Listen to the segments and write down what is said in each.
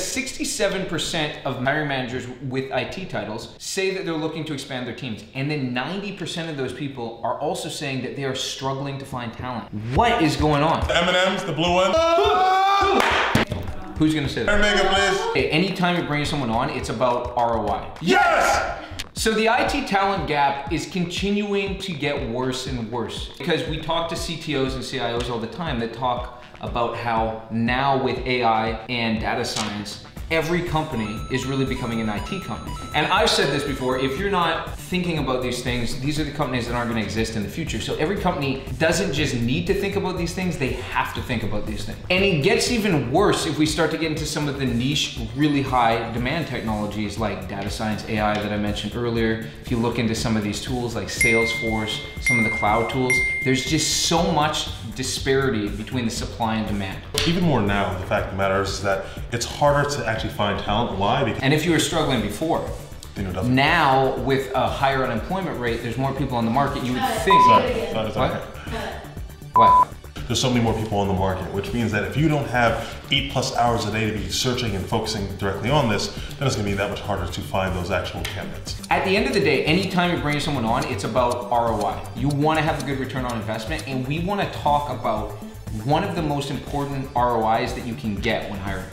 67% of hiring managers with IT titles say that they're looking to expand their teams. And then 90% of those people are also saying that they are struggling to find talent. What is going on? The M&Ms, the blue ones. Who's gonna say that? Mega, please. Okay, anytime you bring someone on, it's about ROI. Yes! So the IT talent gap is continuing to get worse and worse because we talk to CTOs and CIOs all the time that talk about how now with AI and data science, every company is really becoming an IT company. And I've said this before, if you're not thinking about these things, these are the companies that aren't gonna exist in the future. So every company doesn't just need to think about these things, they have to think about these things. And it gets even worse if we start to get into some of the niche, really high demand technologies like data science, AI that I mentioned earlier. If you look into some of these tools like Salesforce, some of the cloud tools, there's just so much disparity between the supply and demand. Even more now, the fact of the matter is that it's harder to actually find talent. Why? Because and if you were struggling before, now with a higher unemployment rate, there's more people on the market. You would think. Sorry. What? There's so many more people on the market, which means that if you don't have 8+ hours a day to be searching and focusing directly on this, then it's gonna be that much harder to find those actual candidates. At the end of the day, anytime you're bringing someone on, it's about ROI. You wanna have a good return on investment, and we wanna talk about one of the most important ROIs that you can get when hiring.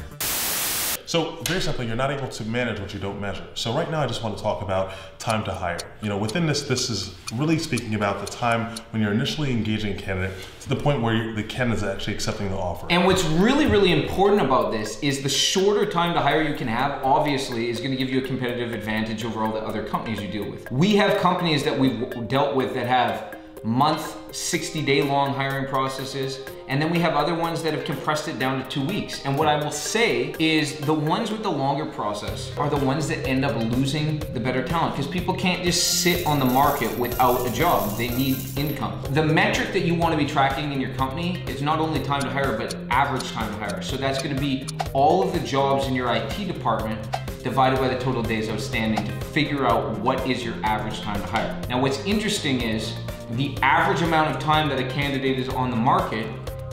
So very simply, you're not able to manage what you don't measure. So right now I just want to talk about time to hire. You know, within this is really speaking about the time when you're initially engaging a candidate to the point where the candidate is actually accepting the offer. And what's really, really important about this is the shorter time to hire you can have, obviously, is gonna give you a competitive advantage over all the other companies you deal with. We have companies that we've dealt with that have month, 60-day long hiring processes, and then we have other ones that have compressed it down to 2 weeks. And what I will say is the ones with the longer process are the ones that end up losing the better talent because people can't just sit on the market without a job. They need income. The metric that you want to be tracking in your company is not only time to hire, but average time to hire. So that's going to be all of the jobs in your IT department divided by the total days outstanding to figure out what is your average time to hire. Now what's interesting is the average amount of time that a candidate is on the market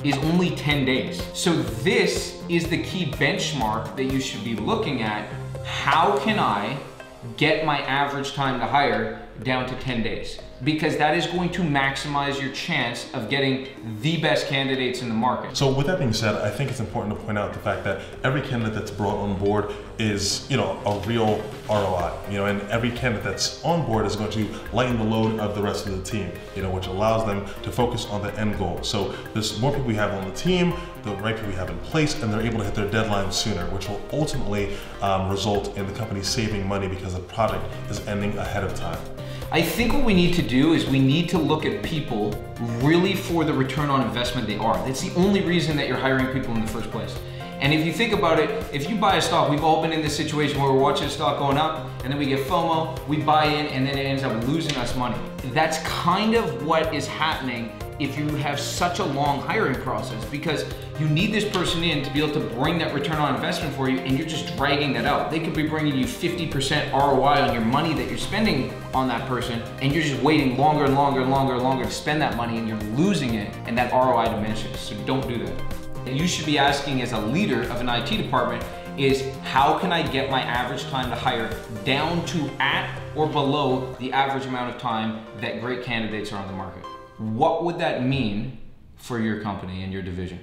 is only 10 days. So this is the key benchmark that you should be looking at. How can I get my average time to hire down to 10 days? Because that is going to maximize your chance of getting the best candidates in the market. So with that being said, I think it's important to point out the fact that every candidate that's brought on board is, a real ROI, and every candidate that's on board is going to lighten the load of the rest of the team, which allows them to focus on the end goal. So there's more people we have on the team, the right people we have in place, and they're able to hit their deadlines sooner, which will ultimately result in the company saving money because the project is ending ahead of time. I think what we need to do is we need to look at people really for the return on investment they are. That's the only reason that you're hiring people in the first place. And if you think about it, if you buy a stock, we've all been in this situation where we're watching a stock going up and then we get FOMO, we buy in and then it ends up losing us money. That's kind of what is happening if you have such a long hiring process because you need this person in to be able to bring that return on investment for you and you're just dragging that out. They could be bringing you 50% ROI on your money that you're spending on that person and you're just waiting longer and longer and longer and longer to spend that money and you're losing it and that ROI diminishes. So don't do that. You should be asking as a leader of an IT department is how can I get my average time to hire down to at or below the average amount of time that great candidates are on the market? What would that mean for your company and your division?